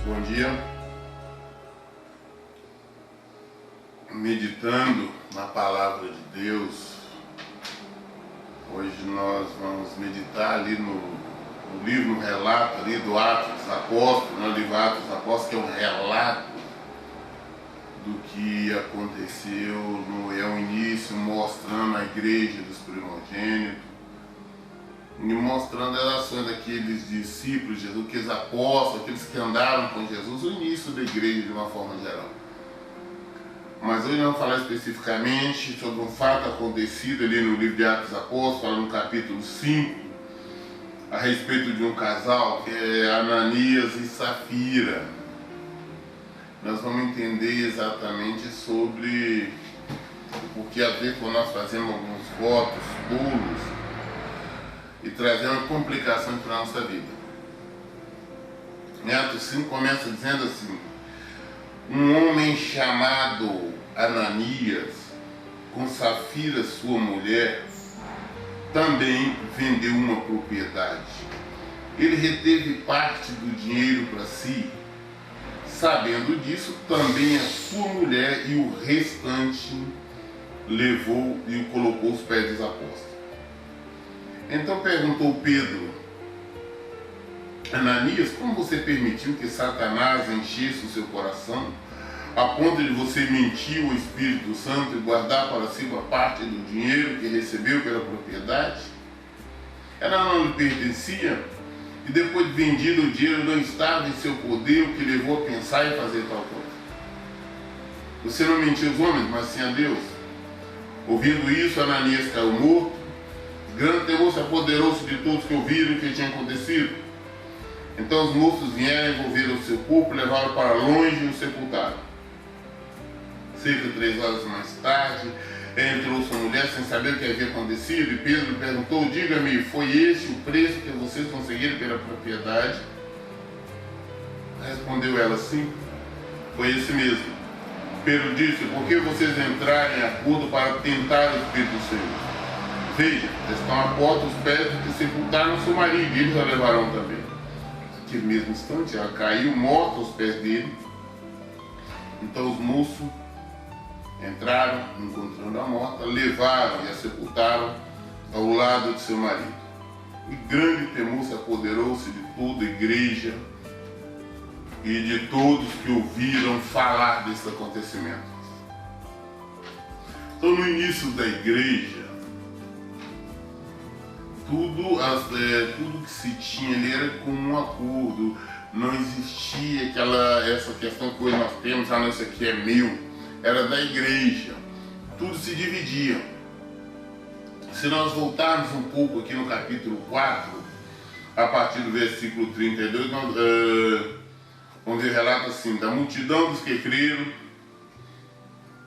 Bom dia. Meditando na palavra de Deus, hoje nós vamos meditar ali no livro, no relato ali do Atos dos Apóstolos, no livro Atos dos Apóstolos, que é um relato do que aconteceu, é um início mostrando a igreja dos primogênitos, e mostrando as ações daqueles discípulos de Jesus, aqueles apóstolos, aqueles que andaram com Jesus, o início da igreja de uma forma geral. Mas hoje nós vamos falar especificamente sobre um fato acontecido ali no livro de Atos dos Apóstolos, fala no capítulo 5, a respeito de um casal que é Ananias e Safira. Nós vamos entender exatamente sobre o que a ver com nós fazemos alguns votos, pulos, e trazendo complicações para a nossa vida. Em Atos 5 começa dizendo assim: um homem chamado Ananias, com Safira sua mulher, também vendeu uma propriedade. Ele reteve parte do dinheiro para si. Sabendo disso, também a sua mulher e o restante levou e o colocou aos pés dos apóstolos. Então perguntou Pedro: Ananias, como você permitiu que Satanás enchesse o seu coração, a ponto de você mentir ao Espírito Santo e guardar para si uma parte do dinheiro que recebeu pela propriedade? Ela não lhe pertencia, e depois de vendido o dinheiro não estava em seu poder, o que levou a pensar em fazer tal coisa. Você não mentiu aos homens, mas sim a Deus. Ouvindo isso, Ananias caiu morto. Grande temor se apoderou-se de todos que ouviram o que tinha acontecido. Então os moços vieram, envolveram o seu corpo, levaram para longe e o sepultaram. Cerca de 3 horas mais tarde, entrou sua mulher sem saber o que havia acontecido, e Pedro lhe perguntou: diga-me, foi este o preço que vocês conseguiram pela propriedade? Respondeu ela: sim, foi esse mesmo. Pedro disse: por que vocês entraram em acordo para tentar o Espírito Santo? Veja, estão à porta os pés do que sepultaram seu marido, e eles a levarão também. Naquele mesmo instante, ela caiu morta aos pés dele. Então os moços entraram, encontrando a morta, levaram e a sepultaram ao lado de seu marido. E grande temor se apoderou-se de toda a igreja e de todos que ouviram falar desse acontecimento. Então, no início da igreja, tudo que se tinha ali era com um acordo. Não existia essa questão que hoje nós temos: não, isso aqui é meu. Era da igreja. Tudo se dividia. Se nós voltarmos um pouco aqui no capítulo 4, a partir do versículo 32, onde relata assim: da multidão dos que creram,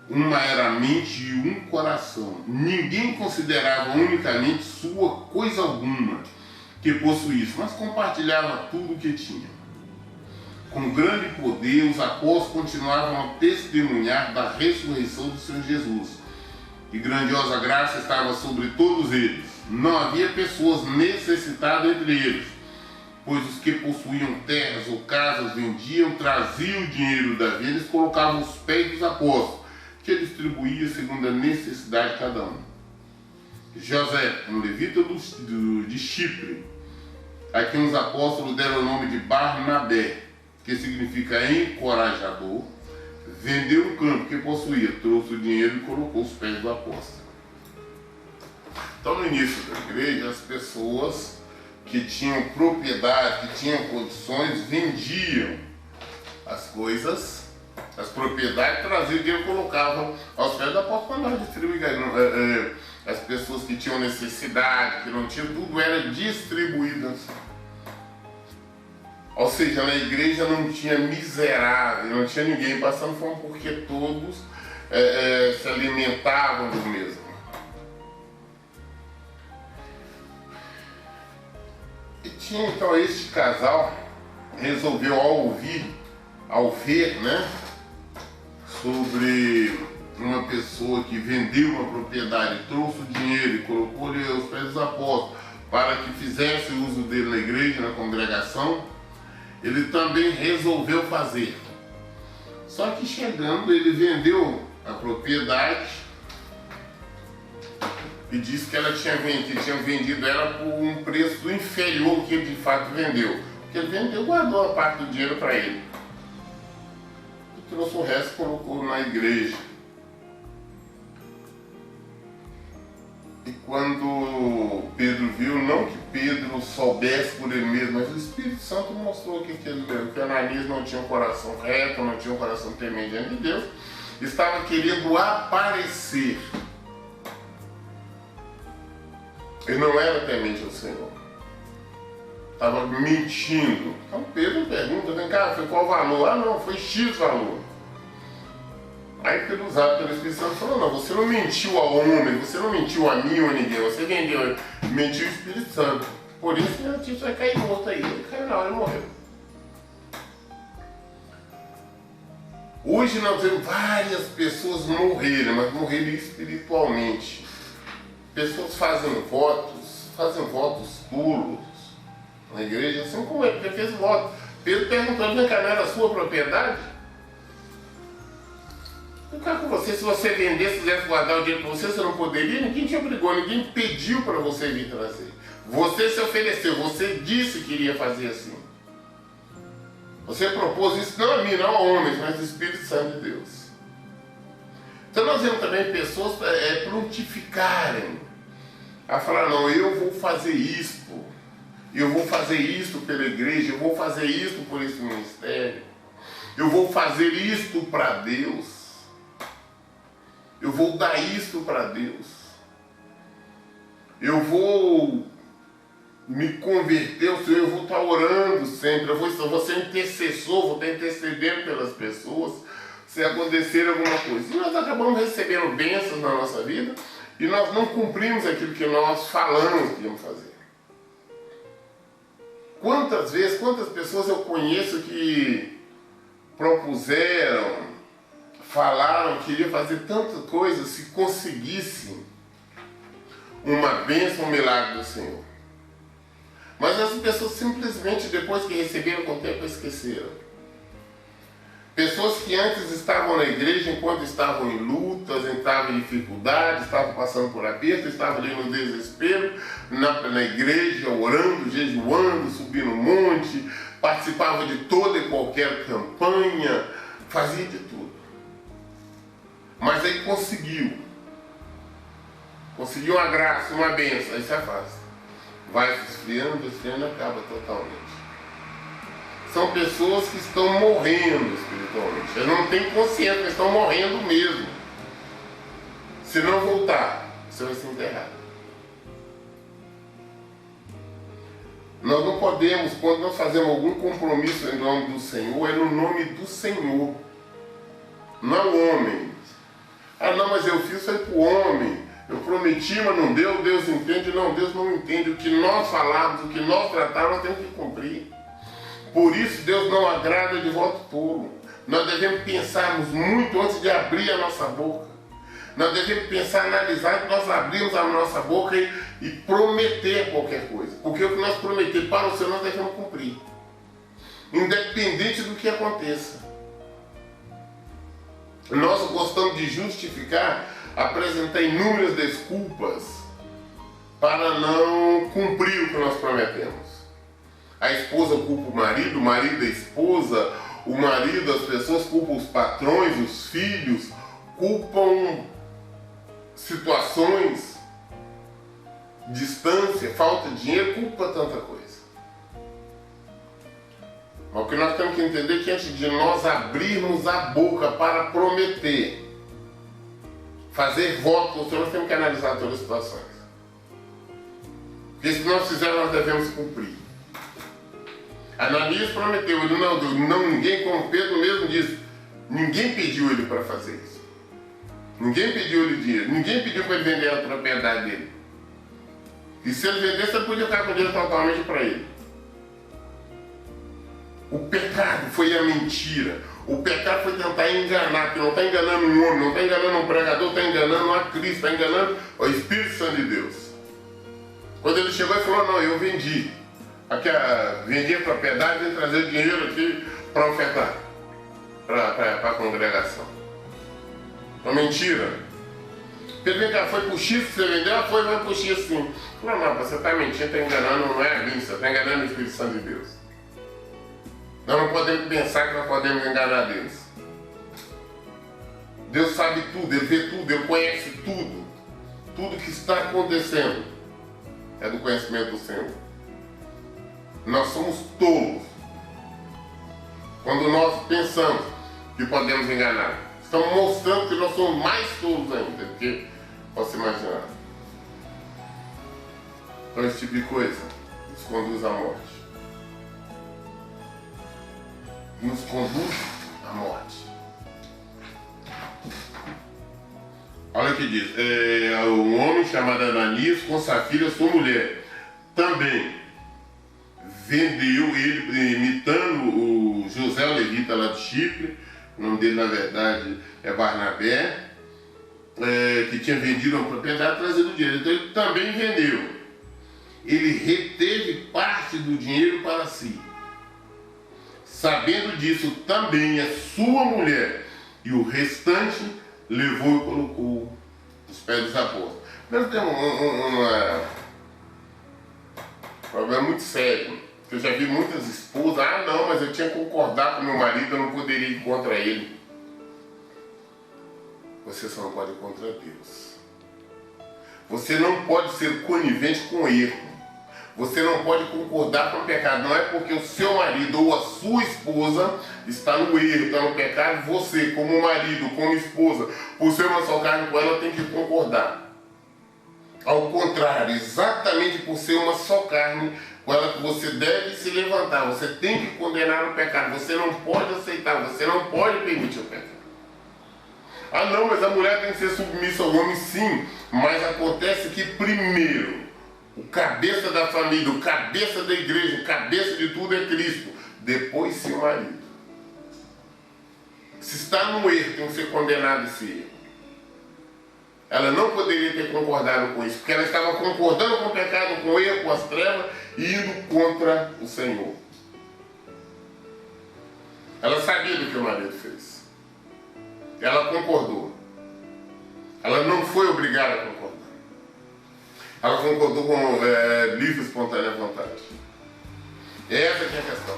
uma era a mente e um coração. Ninguém considerava unicamente sua coisa alguma que possuísse, mas compartilhava tudo o que tinha. Com grande poder, os apóstolos continuavam a testemunhar da ressurreição do Senhor Jesus. E grandiosa graça estava sobre todos eles. Não havia pessoas necessitadas entre eles, pois os que possuíam terras ou casas vendiam, traziam o dinheiro da venda e eles colocavam aos pés dos apóstolos, que distribuía segundo a necessidade de cada um. José, um levita de Chipre, a quem os apóstolos deram o nome de Barnabé, que significa encorajador, vendeu o campo que possuía, trouxe o dinheiro e colocou os pés do apóstolo. Então, no início da igreja, as pessoas que tinham propriedade, que tinham condições, vendiam as coisas, as propriedades, traziam o dinheiro e colocavam aos pés do apóstolo para nós distribuir. As pessoas que tinham necessidade, que não tinham, tudo era distribuído. Ou seja, na igreja não tinha miserável, não tinha ninguém passando fome, porque todos se alimentavam do mesmo. E tinha então este casal, resolveu ao ver, né, sobre uma pessoa que vendeu uma propriedade, trouxe o dinheiro e colocou-lhe aos pés dos apóstolos para que fizesse uso dele na igreja, na congregação, ele também resolveu fazer. Só que chegando, ele vendeu a propriedade e disse que tinha vendido ela por um preço inferior ao que ele de fato vendeu. Porque ele vendeu, guardou uma parte do dinheiro para ele. E trouxe o resto e colocou na igreja. E quando Pedro viu, não que Pedro soubesse por ele mesmo, mas o Espírito Santo mostrou que Ananias não tinha um coração reto, não tinha um coração temente diante de Deus, estava querendo aparecer. Ele não era temente ao Senhor. Estava mentindo. Então Pedro pergunta, vem cá, foi qual valor? Ah não, foi X valor. Aí Pedro, usado pelo Espírito Santo, falou, não, você não mentiu ao homem, você não mentiu a mim ou a ninguém, você mentiu ao Espírito Santo. Por isso meu tio vai cair morto aí. Ele caiu na hora e morreu. Hoje nós vemos várias pessoas morrerem, mas morrerem espiritualmente. Pessoas fazem votos puros na igreja, assim como ele, porque fez voto. Pedro perguntou, vem cá, não era a sua propriedade? Eu quero com você, se você vendesse, quisesse guardar o dinheiro para você, você não poderia? Ninguém te obrigou, ninguém pediu para você vir trazer. Você se ofereceu, você disse que iria fazer assim. Você propôs isso não a mim, não a homens, mas ao Espírito Santo de Deus. Então nós vemos também pessoas prontificarem a falar, não, eu vou fazer isto, eu vou fazer isto pela igreja, eu vou fazer isto por esse ministério, eu vou fazer isto para Deus, eu vou dar isto para Deus, eu vou me converter ao Senhor, eu vou estar orando sempre, eu vou ser intercessor, vou estar intercedendo pelas pessoas, se acontecer alguma coisa. E nós acabamos recebendo bênçãos na nossa vida e nós não cumprimos aquilo que nós falamos que íamos fazer. Quantas vezes, quantas pessoas eu conheço que propuseram, falaram que iriam fazer tantas coisas se conseguissem uma bênção, um milagre do Senhor. Mas as pessoas simplesmente, depois que receberam, com o tempo esqueceram. Pessoas que antes estavam na igreja enquanto estavam em lutas, estavam em dificuldades, estavam passando por aperto, estavam ali no desespero, na igreja, orando, jejuando, subindo um monte, participavam de toda e qualquer campanha, fazia de tudo. Mas aí conseguiu uma graça, uma bênção, aí se afasta. Vai esfriando e acaba totalmente. São pessoas que estão morrendo espiritualmente. Eles não têm consciência, eles estão morrendo mesmo. Se não voltar, você vai ser enterrado. Nós não podemos, quando nós fazemos algum compromisso em nome do Senhor, é no nome do Senhor. Não é o homem. Ah não, mas eu fiz foi para o homem. Eu prometi, mas não deu, Deus entende. Não, Deus não entende. O que nós falamos, o que nós tratamos, nós temos que cumprir. Por isso Deus não agrada de voto puro. Nós devemos pensarmos muito antes de abrir a nossa boca. Nós devemos pensar, analisar antes de nós abrirmos a nossa boca e prometer qualquer coisa. Porque o que nós prometer para o Senhor nós devemos cumprir. Independente do que aconteça. Nós gostamos de justificar, apresentar inúmeras desculpas para não cumprir o que nós prometemos. A esposa culpa o marido a esposa, o marido, as pessoas culpam os patrões, os filhos, culpam situações, distância, falta de dinheiro, culpa tanta coisa. Mas o que nós temos que entender é que antes de nós abrirmos a boca para prometer, fazer voto, nós temos que analisar todas as situações. Porque se nós fizermos, nós devemos cumprir. Ananias prometeu, ele não, ninguém, como Pedro mesmo disse, ninguém pediu ele para fazer isso. Ninguém pediu ele dinheiro, ninguém pediu para ele vender a propriedade dele. E se ele vendesse, ele podia ficar com o dinheiro totalmente para ele. O pecado foi a mentira. O pecado foi tentar enganar, que não está enganando um homem, não está enganando um pregador, está enganando a Cristo, está enganando o Espírito Santo de Deus. Quando ele chegou e falou, não, eu vendi. Vendi a propriedade e trazer o dinheiro aqui para ofertar para a congregação. Uma mentira. Ele vem cá, foi pro X que você vendeu? Foi, vai pro X sim. Não, você está mentindo, está enganando, não é a mim, você está enganando o Espírito Santo de Deus. Nós não podemos pensar que nós podemos enganar Deus. Deus sabe tudo, Ele vê tudo, Ele conhece tudo. Tudo que está acontecendo é do conhecimento do Senhor. Nós somos tolos quando nós pensamos que podemos enganar. Estamos mostrando que nós somos mais tolos ainda do que posso imaginar. Então esse tipo de coisa nos conduz à morte. Nos conduz à morte. Olha o que diz. Um homem chamado Ananias, com Safira, sua mulher, também vendeu ele, imitando o José o Levita lá de Chipre. O nome dele, na verdade, é Barnabé, que tinha vendido uma propriedade trazendo dinheiro. Então ele também vendeu. Ele reteve parte do dinheiro para si. Sabendo disso, também a sua mulher e o restante levou e colocou os pés dos apóstolos. Nós temos um problema muito sério. Eu já vi muitas esposas, não, mas eu tinha que concordar com meu marido, eu não poderia ir contra ele. Você só não pode ir contra Deus. Você não pode ser conivente com o erro. Você não pode concordar com o pecado. Não é porque o seu marido ou a sua esposa está no erro, está no pecado, você, como marido, como esposa, por ser uma só carne com ela, tem que concordar. Ao contrário, exatamente por ser uma só carne com ela, que você deve se levantar. Você tem que condenar o pecado. Você não pode aceitar, você não pode permitir o pecado. Ah não, mas a mulher tem que ser submissa ao homem, sim. Mas acontece que primeiro, o cabeça da família, o cabeça da igreja, o cabeça de tudo é Cristo. Depois sim o marido. Se está no erro, tem que ser condenado esse erro. Ela não poderia ter concordado com isso, porque ela estava concordando com o pecado, com o erro, com as trevas, e indo contra o Senhor. Ela sabia do que o marido fez. Ela concordou. Ela não foi obrigada a concordar. Ela concordou com livre e espontânea vontade. Essa que é a questão.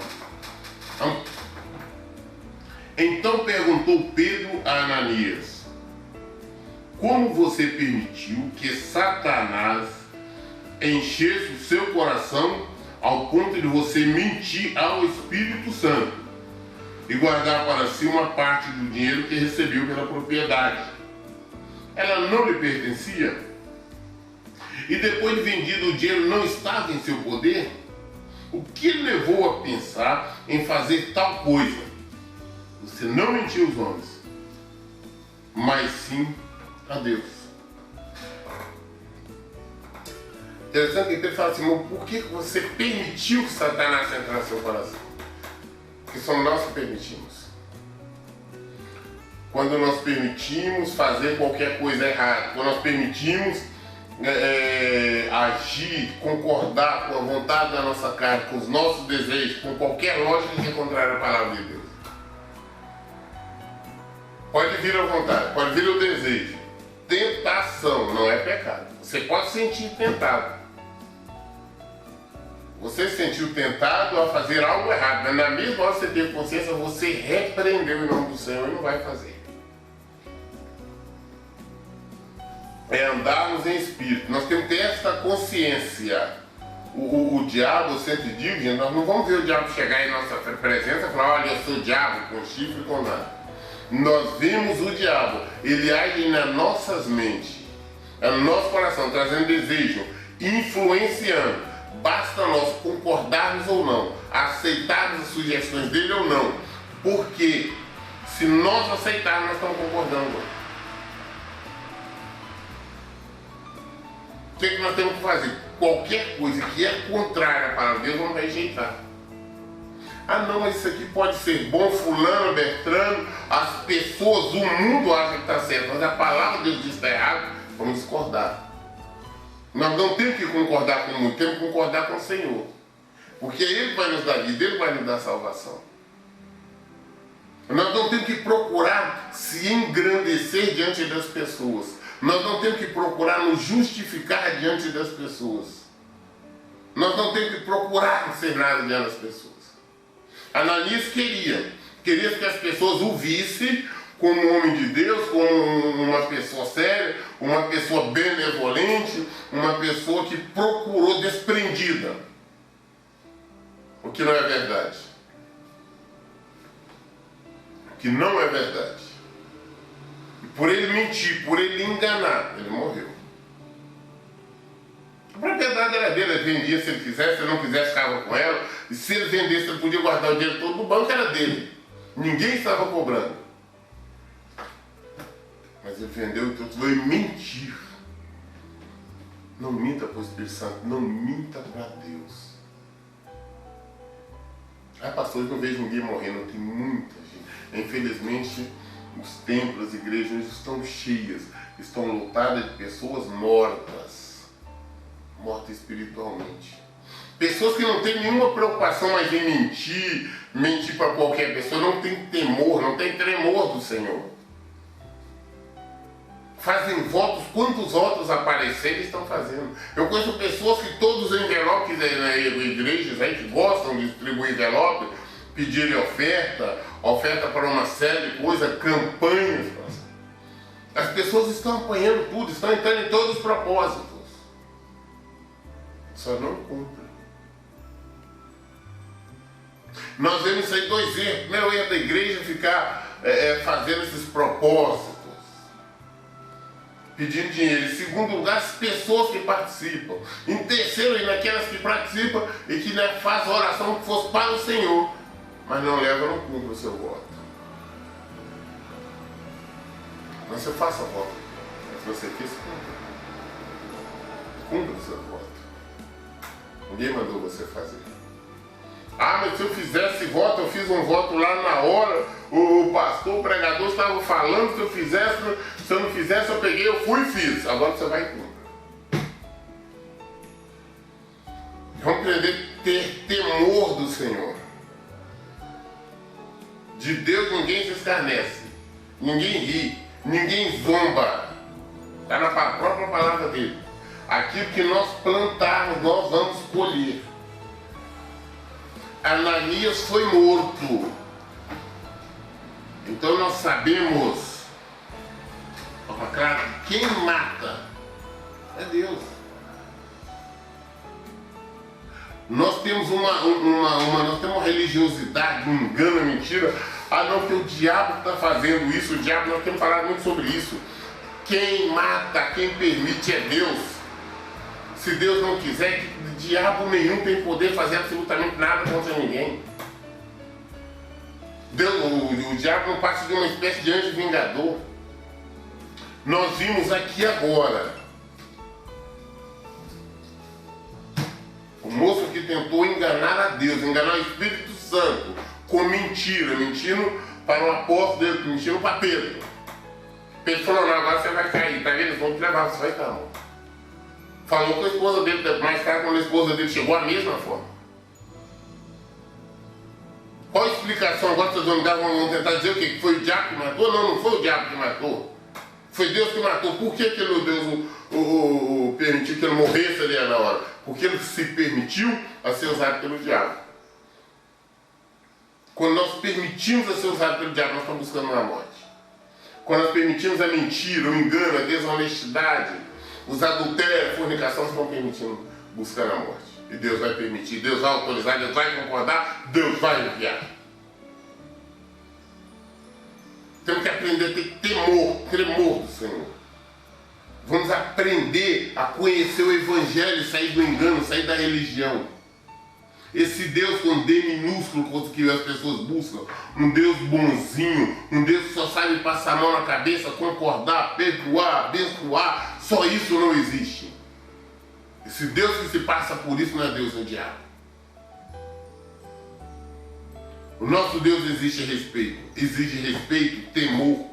Então perguntou Pedro a Ananias: como você permitiu que Satanás enchesse o seu coração ao ponto de você mentir ao Espírito Santo e guardar para si uma parte do dinheiro que recebeu pela propriedade? Ela não lhe pertencia? E depois de vendido o dinheiro não estava em seu poder? O que levou a pensar em fazer tal coisa? Você não mentiu aos homens, mas sim a Deus. Interessante que Pedro fala assim, mas por que você permitiu que Satanás entrasse no seu coração? Porque somos nós que permitimos. Quando nós permitimos fazer qualquer coisa errada, quando nós permitimos agir, concordar com a vontade da nossa carne, com os nossos desejos, com qualquer lógica que é contrária à palavra de Deus. Pode vir a vontade, pode vir o desejo. Tentação não é pecado. Você pode sentir tentado. Você se sentiu tentado a fazer algo errado, mas na mesma hora que você teve consciência, você repreendeu em nome do Senhor e não vai fazer. É andarmos em espírito. Nós temos que ter essa consciência. O diabo, eu sempre digo, gente, nós não vamos ver o diabo chegar em nossa presença e falar, olha, eu sou o diabo, com chifre e com nada. Nós vemos o diabo, ele age nas nossas mentes, no nosso coração, trazendo desejo, influenciando. Basta nós concordarmos ou não, aceitarmos as sugestões dele ou não, porque se nós aceitarmos, nós estamos concordando. O que nós temos que fazer? Qualquer coisa que é contrária à palavra de Deus, vamos rejeitar. Ah não, mas isso aqui pode ser bom, fulano, Bertrano, as pessoas, o mundo acha que está certo, mas a palavra de Deus diz que está errado, vamos discordar. Nós não temos que concordar com o mundo, temos que concordar com o Senhor. Porque é Ele que vai nos dar vida, Ele vai nos dar salvação. Nós não temos que procurar se engrandecer diante das pessoas. Nós não temos que procurar nos justificar diante das pessoas. Nós não temos que procurar não ser nada diante das pessoas. Ananias queria que as pessoas o vissem como um homem de Deus, como uma pessoa séria, uma pessoa benevolente, uma pessoa que procurou desprendida. O que não é verdade. O que não é verdade. E por ele mentir, por ele enganar, ele morreu. A propriedade era dele, ele vendia se ele quisesse, se ele não quisesse, ficava com ela. E se ele vendesse, ele podia guardar o dinheiro todo no banco, era dele. Ninguém estava cobrando. Mas ele vendeu e tudo, foi mentir. Não minta para o Espírito Santo, não minta para Deus. Pastor, eu não vejo ninguém morrendo, tem muita gente. Infelizmente, os templos, as igrejas estão cheias, estão lotadas de pessoas mortas espiritualmente. Pessoas que não têm nenhuma preocupação mais em mentir para qualquer pessoa, não tem temor, não tem tremor do Senhor. Fazem votos, quantos votos aparecerem estão fazendo. Eu conheço pessoas que todos os envelopes, igrejas aí que gostam de distribuir envelope, pedirem oferta para uma série de coisas, campanhas. As pessoas estão apanhando tudo, estão entrando em todos os propósitos. Só não cumprem. Nós vemos aí dois erros. O primeiro erro da igreja é ficar fazendo esses propósitos, pedindo dinheiro. Em segundo lugar, as pessoas que participam. Em terceiro, naquelas que participam e que fazem a oração que fosse para o Senhor, mas não leva, não cumpre o seu voto. Mas você faça voto. Se você quis, cumpra o seu voto. Ninguém mandou você fazer. Mas se eu fizesse voto, eu fiz um voto lá na hora, o pastor, o pregador estava falando, se eu não fizesse, eu peguei, eu fui e fiz. Agora você vai e cumpra. Vamos aprender a ter temor do Senhor. De Deus ninguém se escarnece, ninguém ri, ninguém zomba. Está na própria palavra dele. Aquilo que nós plantarmos, nós vamos colher. Ananias foi morto. Então nós sabemos, claro, quem mata é Deus. Nós temos nós temos uma religiosidade, um engano, uma mentira. Não, que o diabo está fazendo isso, o diabo, nós temos falado muito sobre isso. Quem mata, quem permite é Deus. Se Deus não quiser, diabo nenhum tem poder de fazer absolutamente nada contra ninguém. O diabo não passa de uma espécie de anjo vingador. Nós vimos aqui agora o moço que tentou enganar a Deus, enganar o Espírito Santo com mentira, mentindo para o apóstolo dele, mentindo para Pedro. Pedro falou, não, agora você vai cair, tá vendo? Eles vão te levar, você vai estar morto. Falou com a esposa dele, mais tarde quando a esposa dele chegou, a mesma forma. Qual a explicação? Agora vocês vão tentar dizer o quê? Que foi o diabo que matou? Não, não foi o diabo que matou. Foi Deus que matou. Por que Deus permitiu que ele morresse ali na hora? Porque ele se permitiu a ser usado pelo diabo. Quando nós permitimos a ser usado pelo diabo, nós estamos buscando uma morte. Quando nós permitimos a mentira, o engano, a desonestidade, os adultérios, a fornicação, estão permitindo buscar a morte. E Deus vai permitir, Deus vai autorizar, Deus vai concordar, Deus vai enviar. Temos que aprender a ter tremor do Senhor. Vamos aprender a conhecer o Evangelho, sair do engano, sair da religião. Esse Deus com D minúsculo que as pessoas buscam, um Deus bonzinho, um Deus que só sabe passar a mão na cabeça, concordar, perdoar, abençoar, só isso não existe. Esse Deus que se passa por isso não é Deus, é o diabo. O nosso Deus exige respeito, temor.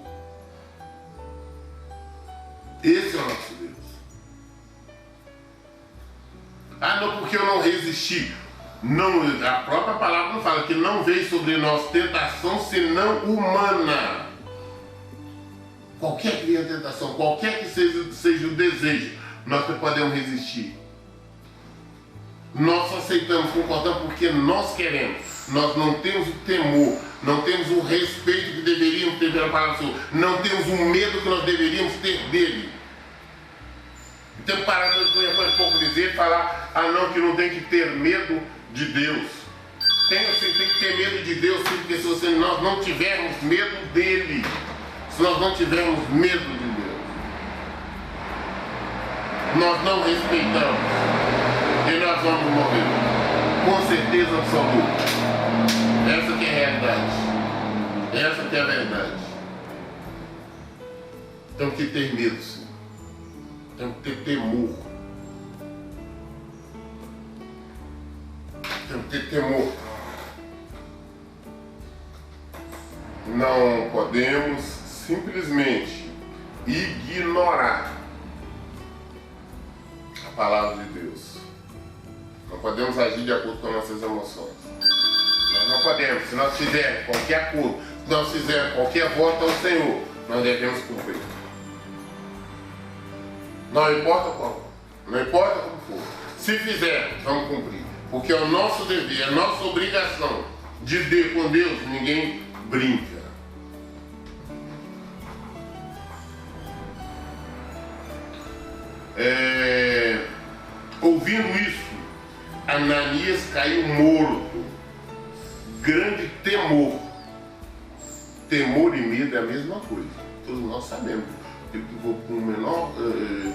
Esse é o nosso Deus. Ah, não, porque eu não resisti. Não, a própria palavra não fala que não veio sobre nós tentação senão humana. Qualquer que venha a tentação, qualquer que seja o desejo, nós podemos resistir. Nós aceitamos, concordamos porque nós queremos. Nós não temos o temor, não temos o respeito que deveríamos ter pela palavra do Senhor, não temos o medo que nós deveríamos ter dele. Então, parar depois pouco dizer, falar, ah não, que não tem que ter medo de Deus. Tem que ter medo de Deus, sim, porque se nós não tivermos medo dele, se nós não tivermos medo de Deus, nós não respeitamos e nós vamos morrer. Com certeza absoluta. Essa que é a realidade. Essa que é a verdade. Temos que ter medo, sim. Temos que ter temor. Temos que ter temor. Não podemos simplesmente ignorar a palavra de Deus. Não podemos agir de acordo com nossas emoções. Nós não podemos. Se nós fizermos qualquer acordo, se nós fizermos qualquer voto ao Senhor, nós devemos cumprir. Não importa qual, não importa como for. Se fizermos, vamos cumprir. Porque é o nosso dever, é a nossa obrigação de Deus com Deus, ninguém brinca. Ouvindo isso, Ananias caiu morto. Grande temor. Temor e medo é a mesma coisa. Todos nós sabemos. Eu que vou com o menor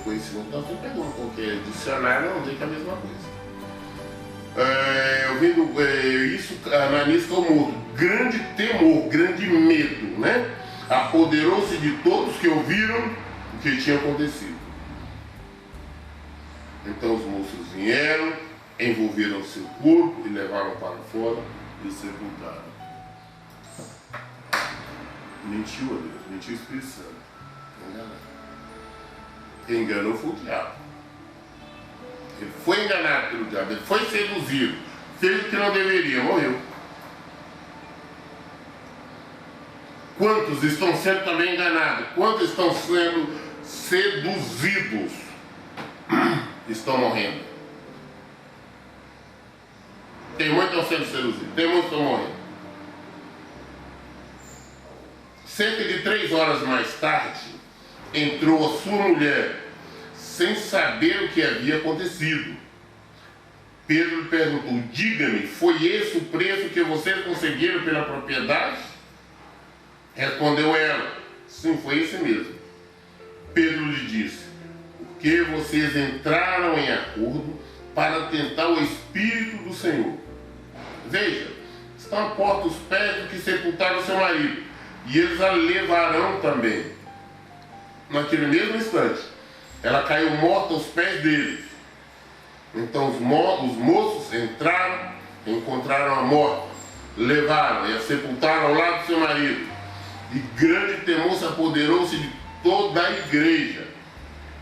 conhecimento, nós vamos pegar qualquer dicionário, não dizer que é a mesma coisa. Ouvindo isso, Ananias caiu morto. Grande temor, grande medo, né? Apoderou-se de todos que ouviram o que tinha acontecido. Então os moços vieram, envolveram o seu corpo e levaram para fora e sepultaram. Mentiu a Deus, mentiu o Espírito Santo. Quem enganou foi o diabo. Ele foi enganado pelo diabo, ele foi seduzido, fez o que não deveria, morreu. Quantos estão sendo também enganados? Quantos estão sendo seduzidos? Estão morrendo. Tem muitos que estão sendo seduzidos, tem muitos que estão morrendo. Cerca de 3 horas mais tarde, entrou a sua mulher, sem saber o que havia acontecido. Pedro lhe perguntou, diga-me, foi esse o preço que vocês conseguiram pela propriedade? Respondeu ela, sim, foi esse mesmo. Pedro lhe disse, porque vocês entraram em acordo para tentar o Espírito do Senhor. Veja, estão à porta os pés do que sepultaram seu marido, e eles a levarão também. Naquele mesmo instante, ela caiu morta aos pés deles. Então os moços entraram, encontraram a morta, levaram e a sepultaram ao lado do seu marido. E grande temor se apoderou-se de toda a igreja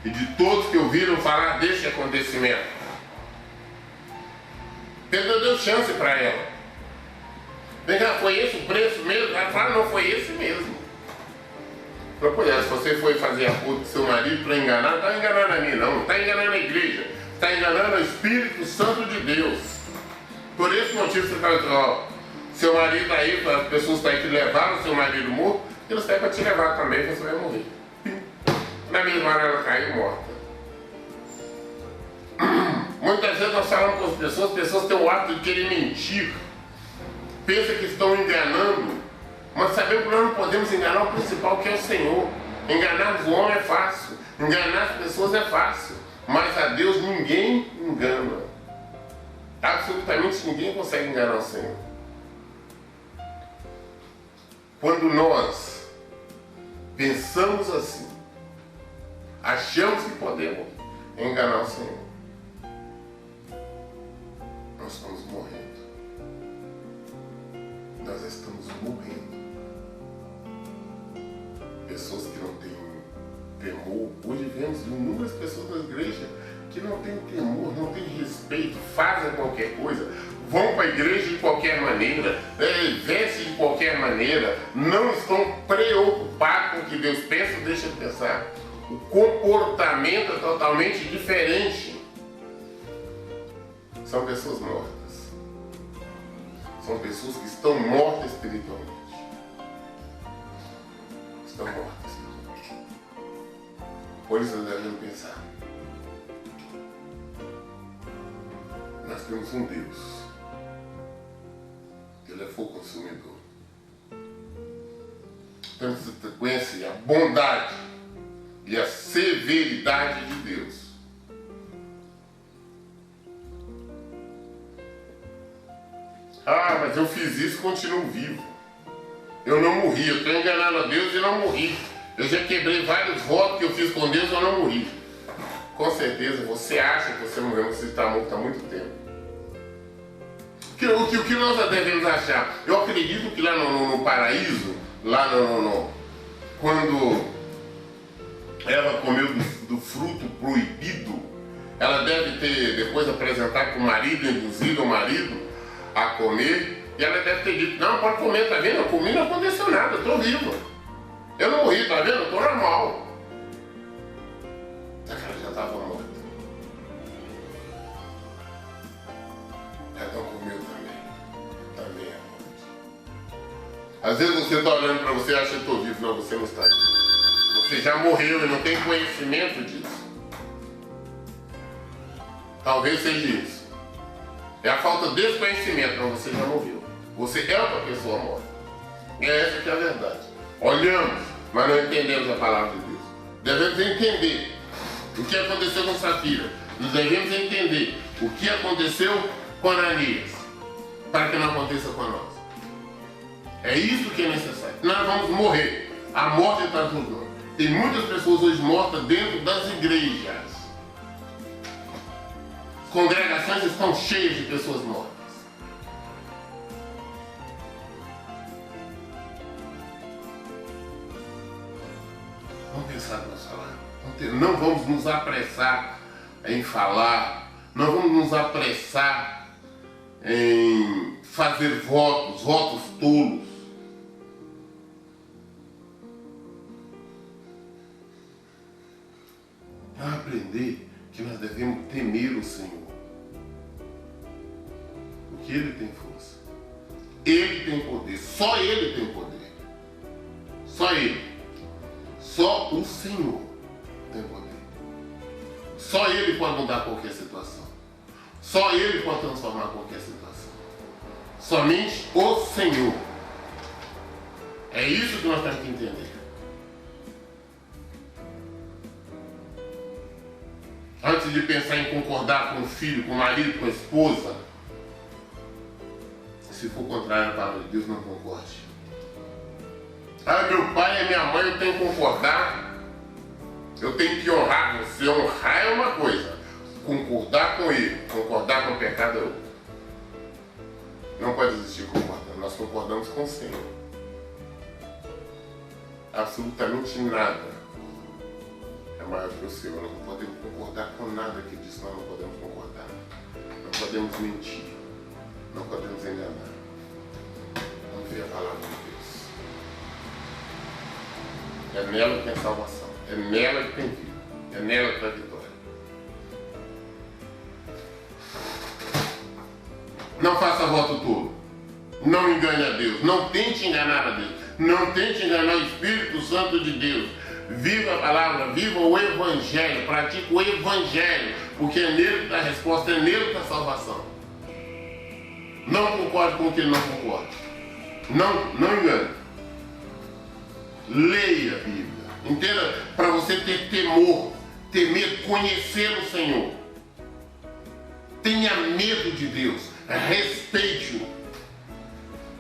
e de todos que ouviram falar deste acontecimento. Pedro deu chance para ela. Vem cá, foi esse o preço mesmo? Ela fala, não, foi esse mesmo. Falou, pois é, se você foi fazer acordo com seu marido para enganar, não está enganando a mim não, não está enganando a igreja, está enganando o Espírito Santo de Deus. Por esse motivo você está dizendo, ó, seu marido está aí, as pessoas estão aí que levaram seu marido morto, eles têm para te levar também, você vai morrer. Na mesma hora ela caiu morta. Muitas vezes nós falamos com as pessoas têm o hábito de querer mentir, pensam que estão enganando, mas sabemos que nós não podemos enganar o principal, que é o Senhor. Enganar o homem é fácil, enganar as pessoas é fácil, mas a Deus ninguém engana. Absolutamente ninguém consegue enganar o Senhor. Quando nós pensamos assim, achamos que podemos enganar o Senhor, nós estamos morrendo. Nós nós estamos morrendo. Pessoas que não têm temor. Hoje vemos inúmeras pessoas na igreja que não têm temor, não têm respeito, fazem qualquer coisa, vão para a igreja de qualquer maneira, vestem de qualquer maneira, não estão preocupados com o que Deus pensa ou deixa de pensar. O comportamento é totalmente diferente. São pessoas mortas. São pessoas que estão mortas espiritualmente. Estão mortas. Por isso nós devemos pensar. Nós temos um Deus. Ele é fogo consumidor. Temos a sequência, a bondade e a severidade de Deus. Ah, mas eu fiz isso e continuo vivo. Eu não morri, eu estou enganando a Deus e não morri. Eu já quebrei vários votos que eu fiz com Deus e eu não morri. Com certeza, você acha que você morreu, você está morto há muito tempo. O que nós devemos achar? Eu acredito que lá no paraíso, lá quando Eva comeu do fruto proibido, ela deve ter depois apresentado para o marido, induzido o marido a comer, e ela deve ter dito, não, pode comer, tá vendo? Eu comi, não aconteceu nada, eu estou vivo. Eu não morri, tá vendo? Eu estou normal. Só que ela já estava morta. Adão comeu também é morte. Às vezes você está olhando para você e acha que eu estou vivo, não, você não está vivo. Você já morreu e não tem conhecimento disso. Talvez seja isso. É a falta de desconhecimento, mas você já morreu. Você é uma pessoa morta. E essa que é a verdade. Olhamos, mas não entendemos a palavra de Deus. Devemos entender o que aconteceu com Safira. Nós devemos entender o que aconteceu com Ananias, para que não aconteça com nós. É isso que é necessário. Nós vamos morrer. A morte está tudo. Tem muitas pessoas hoje mortas dentro das igrejas. As congregações estão cheias de pessoas mortas. Vamos pensar no nosso falar. Não vamos nos apressar em falar. Não vamos nos apressar em fazer votos tolos. Para aprender que nós devemos temer o Senhor. Porque Ele tem força. Ele tem poder. Só Ele tem poder. Só Ele. Só o Senhor tem poder. Só Ele pode mudar qualquer situação. Só Ele pode transformar qualquer situação. Somente o Senhor. É isso que nós temos que entender. Antes de pensar em concordar com o filho, com o marido, com a esposa, se for contrário à palavra de Deus, não concorde. Ah, meu pai e minha mãe, eu tenho que concordar. Eu tenho que honrar. Você honrar é uma coisa. Concordar com ele, concordar com o pecado é outra. Não pode existir concordar. Nós concordamos com o Senhor. Absolutamente nada é maior que o Senhor. Nós não podemos concordar com nada que diz. Nós não podemos concordar. Não podemos mentir. Não podemos enganar. Vamos ver a palavra de Deus. É nela que tem salvação. É nela que tem vida. É nela que tem vitória. Não faça voto tolo. Não engane a Deus. Não tente enganar a Deus. Não tente enganar o Espírito Santo de Deus. Viva a palavra, viva o Evangelho. Pratique o Evangelho. Porque é nele que está a resposta, é nele que está a salvação. Não concorde com o que ele não concorda. Não engane. Leia a Bíblia. Entenda, para você ter temor, temer, conhecer o Senhor. Tenha medo de Deus. Respeite-o.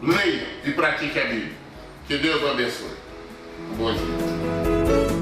Leia e pratique a Bíblia. Que Deus o abençoe. Bom dia.